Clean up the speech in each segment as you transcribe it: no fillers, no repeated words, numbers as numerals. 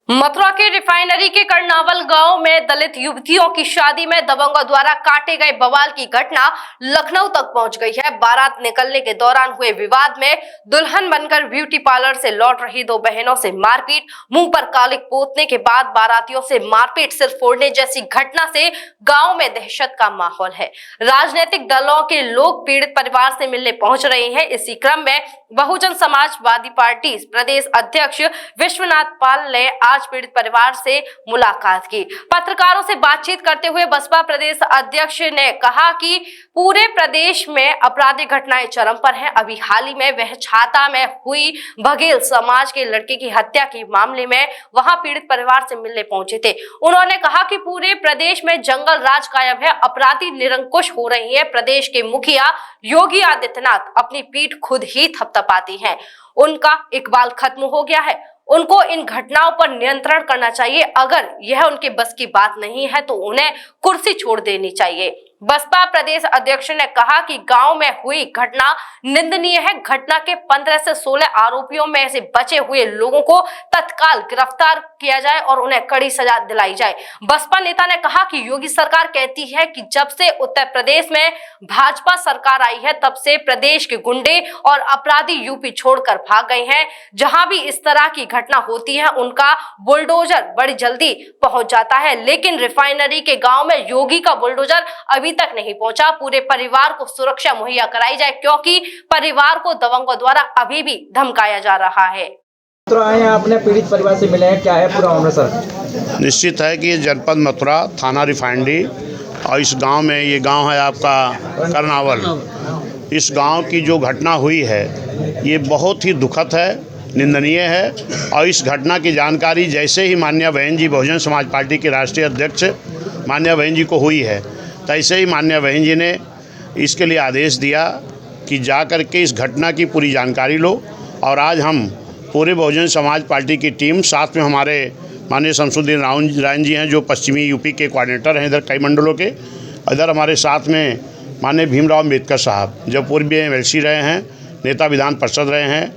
मथुरा के रिफाइनरी के कर्नावल गांव में दलित युवतियों की शादी में दबंगों द्वारा काटे गए बवाल की घटना लखनऊ तक पहुंच गई है। बारात निकलने के दौरान हुए विवाद में दुल्हन बनकर ब्यूटी पार्लर से लौट रही दो बहनों से मारपीट, मुंह पर कालिक पोतने के बाद बारातियों से मारपीट, सिर फोड़ने जैसी घटना से गाँव में दहशत का माहौल है। राजनीतिक दलों के लोग पीड़ित परिवार से मिलने पहुंच रहे हैं। इसी क्रम में बहुजन समाजवादी पार्टी प्रदेश अध्यक्ष विश्वनाथ पाल ने आज पीड़ित परिवार से मुलाकात की। पत्रकारों से बातचीत करते हुए बसपा प्रदेश अध्यक्ष ने कहा कि पूरे प्रदेश में आपराधिक घटनाएं चरम पर हैं। अभी हाल ही में वह छाता में हुई बघेल समाज के लड़के की हत्या के मामले में वहां पीड़ित परिवार से मिलने पहुंचे थे। उन्होंने कहा कि पूरे प्रदेश में जंगल राज कायम है, अपराधी निरंकुश हो रही है। प्रदेश के मुखिया योगी आदित्यनाथ अपनी पीठ खुद ही थपथपाती हैं। उनका इकबाल खत्म हो गया है। उनको इन घटनाओं पर नियंत्रण करना चाहिए। अगर यह उनके बस की बात नहीं है तो उन्हें कुर्सी छोड़ देनी चाहिए। बसपा प्रदेश अध्यक्ष ने कहा कि गांव में हुई घटना निंदनीय है। घटना के 15 से 16 आरोपियों में से बचे हुए लोगों को तत्काल गिरफ्तार किया जाए और उन्हें कड़ी सजा दिलाई जाए। बसपा नेता ने कहा कि योगी सरकार कहती है कि जब से उत्तर प्रदेश में भाजपा सरकार आई है तब से प्रदेश के गुंडे और अपराधी यूपी छोड़कर भाग गए हैं। जहां भी इस तरह की घटना होती है उनका बुलडोजर बड़ी जल्दी पहुंच जाता है, लेकिन रिफाइनरी के गांव में योगी का बुलडोजर अभी तक नहीं पहुंचा। पूरे परिवार को सुरक्षा मुहैया कराई जाए क्योंकि परिवार को दबंगों द्वारा अभी भी धमकाया जा रहा है। तो आए आपने पीड़ित परिवार से मिले हैं, क्या है पूरा मामला सर? निश्चित है कि ये जनपद मथुरा थाना रिफाइनरी और इस गांव में, ये गांव है आपका कर्नावल, इस गांव की जो घटना हुई है ये बहुत ही दुखद है, निंदनीय है। और इस घटना की जानकारी जैसे ही माननीय बहन जी बहुजन समाज पार्टी के राष्ट्रीय अध्यक्ष माननीय बहन जी को हुई है, तैसे ही माननीय बहन जी ने इसके लिए आदेश दिया कि जा कर के इस घटना की पूरी जानकारी लो। और आज हम पूरे बहुजन समाज पार्टी की टीम, साथ में हमारे माननीय शमसुद्दीन रायन जी हैं जो पश्चिमी यूपी के कोऑर्डिनेटर हैं इधर कई मंडलों के, इधर हमारे साथ में माननीय भीमराव अम्बेडकर साहब जो पूर्व MLC रहे हैं, नेता विधान परिषद रहे हैं,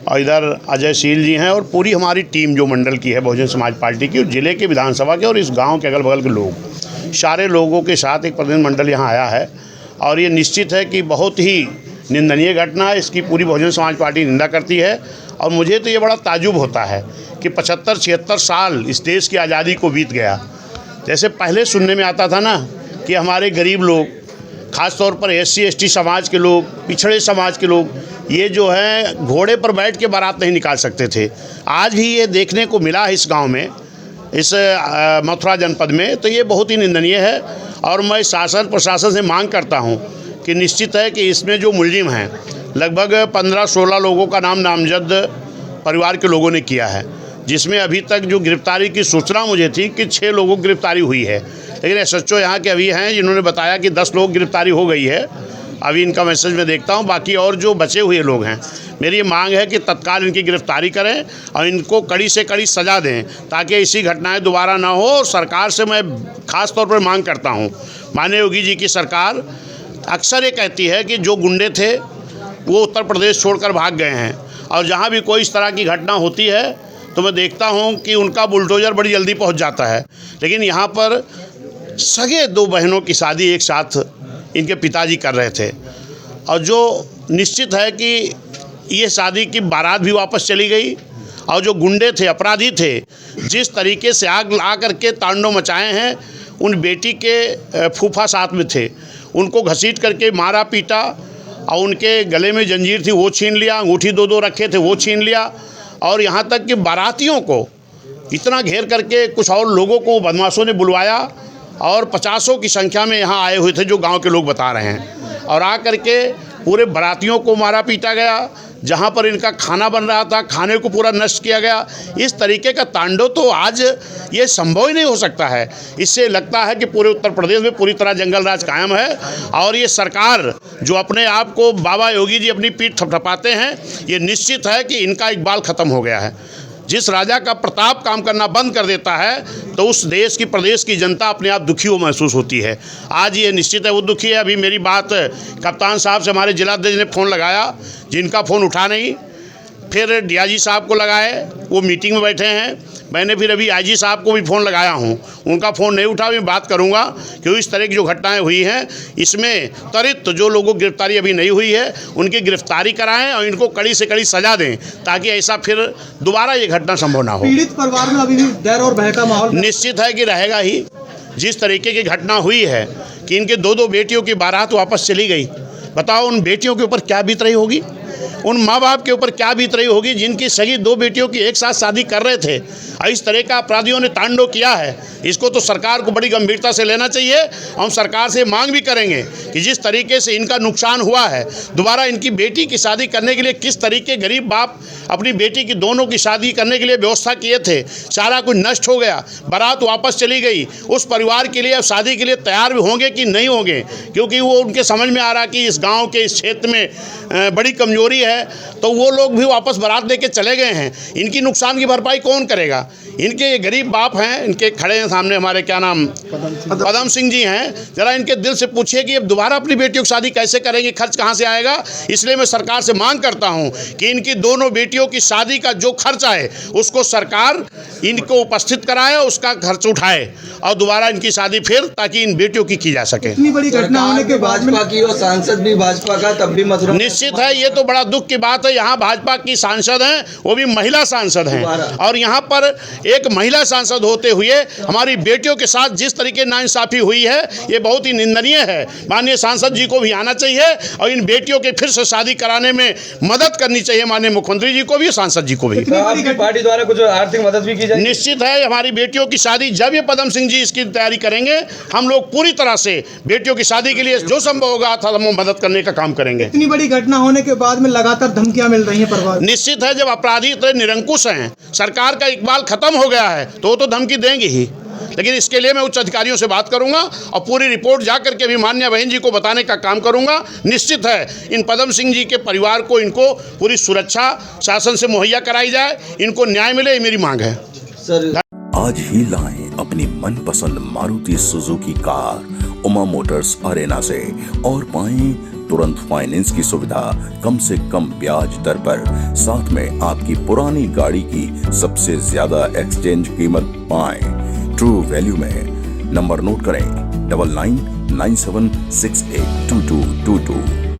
और इधर अजय शील जी हैं, और पूरी हमारी टीम जो मंडल की है बहुजन समाज पार्टी की, और ज़िले के विधानसभा के और इस गाँव के अगल बगल के लोग, सारे लोगों के साथ एक प्रतिनिधिमंडल यहाँ आया है। और ये निश्चित है कि बहुत ही निंदनीय घटना है, इसकी पूरी बहुजन समाज पार्टी निंदा करती है। और मुझे तो ये बड़ा ताज्जुब होता है कि 75-76 साल इस देश की आज़ादी को बीत गया। जैसे पहले सुनने में आता था ना कि हमारे गरीब लोग, ख़ास तौर पर SC ST समाज के लोग, पिछड़े समाज के लोग, ये जो है घोड़े पर बैठ के बारात नहीं निकाल सकते थे। आज भी ये देखने को मिला है इस गाँव में, इस मथुरा जनपद में, तो ये बहुत ही निंदनीय है। और मैं शासन प्रशासन से मांग करता हूँ कि निश्चित है कि इसमें जो मुलजिम हैं, लगभग 15-16 लोगों का नाम नामजद परिवार के लोगों ने किया है, जिसमें अभी तक जो गिरफ्तारी की सूचना मुझे थी कि 6 लोगों की गिरफ्तारी हुई है, लेकिन SHO यहाँ के अभी हैं जिन्होंने बताया कि 10 लोग गिरफ्तारी हो गई है। अभी इनका मैसेज मैं देखता हूँ, बाकी और जो बचे हुए लोग हैं, मेरी ये मांग है कि तत्काल इनकी गिरफ्तारी करें और इनको कड़ी से कड़ी सज़ा दें ताकि ऐसी घटनाएं दोबारा ना हो। और सरकार से मैं ख़ास तौर पर मांग करता हूँ, माननीय योगी जी की सरकार अक्सर ये कहती है कि जो गुंडे थे वो उत्तर प्रदेश छोड़कर भाग गए हैं, और जहाँ भी कोई इस तरह की घटना होती है तो मैं देखता हूँ कि उनका बुलडोजर बड़ी जल्दी पहुँच जाता है। लेकिन यहाँ पर सगे 2 बहनों की शादी एक साथ इनके पिताजी कर रहे थे, और जो निश्चित है कि ये शादी की बारात भी वापस चली गई, और जो गुंडे थे, अपराधी थे, जिस तरीके से आग ला करके तांडव मचाए हैं, उन बेटी के फूफा साथ में थे, उनको घसीट करके मारा पीटा, और उनके गले में जंजीर थी वो छीन लिया, अंगूठी 2-2 रखे थे वो छीन लिया, और यहाँ तक कि बारातियों को इतना घेर करके कुछ और लोगों को बदमाशों ने बुलवाया, और 50 की संख्या में यहाँ आए हुए थे जो गांव के लोग बता रहे हैं, और आ करके पूरे बारातियों को मारा पीटा गया। जहाँ पर इनका खाना बन रहा था, खाने को पूरा नष्ट किया गया। इस तरीके का तांडव तो आज ये संभव ही नहीं हो सकता है। इससे लगता है कि पूरे उत्तर प्रदेश में पूरी तरह जंगल राज कायम है, और ये सरकार जो अपने आप को बाबा योगी जी अपनी पीठ थपथपाते हैं, ये निश्चित है कि इनका इकबाल ख़त्म हो गया है। जिस राजा का प्रताप काम करना बंद कर देता है तो उस देश की, प्रदेश की जनता अपने आप दुखी हो महसूस होती है। आज ये निश्चित है वो दुखी है। अभी मेरी बात कप्तान साहब से हमारे जिलाध्यक्ष ने फ़ोन लगाया, जिनका फ़ोन उठा नहीं, फिर डीआईजी साहब को लगाए, वो मीटिंग में बैठे हैं। मैंने फिर अभी आईजी साहब को भी फ़ोन लगाया हूँ, उनका फ़ोन नहीं उठा। मैं बात करूँगा कि इस तरह की जो घटनाएं हुई हैं इसमें त्वरित जो लोगों की गिरफ्तारी अभी नहीं हुई है उनकी गिरफ्तारी कराएं और इनको कड़ी से कड़ी सज़ा दें, ताकि ऐसा फिर दोबारा ये घटना संभव ना हो। पीड़ित परिवार में अभी भी डर और भय का माहौल निश्चित है कि रहेगा ही। जिस तरीके की घटना हुई है कि इनके दो बेटियों की बारात वापस चली गई, बताओ उन बेटियों के ऊपर क्या बीत रही होगी, उन माँ बाप के ऊपर क्या बीत रही होगी जिनकी सगी 2 बेटियों की एक साथ शादी कर रहे थे। इस तरह का अपराधियों ने तांडव किया है, इसको तो सरकार को बड़ी गंभीरता से लेना चाहिए। हम सरकार से मांग भी करेंगे कि जिस तरीके से इनका नुकसान हुआ है, दोबारा इनकी बेटी की शादी करने के लिए किस तरीके गरीब बाप अपनी बेटी की दोनों की शादी करने के लिए व्यवस्था किए थे, सारा कुछ नष्ट हो गया, बारात वापस चली गई। उस परिवार के लिए अब शादी के लिए तैयार भी होंगे कि नहीं होंगे, क्योंकि वो उनके समझ में आ रहा कि इस गाँव के इस क्षेत्र में बड़ी कमजोरी है, तो वो लोग भी वापस बारात लेके चले गए हैं। इनकी नुकसान की भरपाई कौन करेगा? इनके ये गरीब बाप हैं, इनके खड़े हैं सामने हमारे क्या नाम पदम सिंह जी हैं। जरा इनके दिल से पूछिए कि अब दोबारा अपनी बेटियों की शादी कैसे करेंगे, खर्च कहाँ से आएगा? इसलिए मैं सरकार से मांग करता हूं कि इनकी दोनों बेटियों की शादी का जो खर्च है उसको सरकार इनको उपस्थित कराए, उसका खर्च उठाए और दोबारा इनकी शादी फिर ताकि इन बेटियों की जा सके। इतनी बड़ी घटना होने के बाद में भाजपा की और सांसद भी भाजपा का, तब भी मथुरा निश्चित है, ये तो बड़ा दुख की बात है। यहाँ भाजपा की सांसद हैं, वो भी महिला सांसद हैं, और यहाँ पर एक महिला सांसद होते हुए हमारी बेटियों के साथ जिस तरीके नाइंसाफी हुई है ये बहुत ही निंदनीय है। माननीय सांसद जी को भी आना चाहिए और इन बेटियों के फिर से शादी कराने में मदद करनी चाहिए, माननीय मुख्यमंत्री जी को भी, सांसद जी को भी। आपकी पार्टी द्वारा कुछ आर्थिक मदद भी की जाए? निश्चित है, हमारी बेटियों की शादी जब ये पदम सिंह जी इसकी तैयारी करेंगे, हम लोग पूरी तरह से बेटियों की शादी के लिए जो संभव होगा हम मदद करने का काम करेंगे। इतनी बड़ी घटना होने के बाद में लगातार धमकियां मिल रही हैं परिवार। निश्चित है, जब अपराधी इतने निरंकुश हैं, सरकार का इकबाल खत्म हो गया है, तो वो तो धमकी देंगे ही। लेकिन इसके लिए मैं उच्च अधिकारियों से बात करूंगा और पूरी रिपोर्ट जा करके भी माननीय बहन जी को बताने का काम करूंगा। निश्चित है इन पदम सिंह जी के परिवार को इनको पूरी सुरक्षा शासन से मुहैया कराई जाए, इनको न्याय मिले, ये मेरी मांग है। सर आज ही लाएं अपनी मनपसंद Maruti Suzuki car Uma Motors Arena से और पाएं तुरंत फाइनेंस की सुविधा कम से कम ब्याज दर पर, साथ में आपकी पुरानी गाड़ी की सबसे ज्यादा एक्सचेंज कीमत पाएं ट्रू वैल्यू में। नंबर नोट करें 9997682222।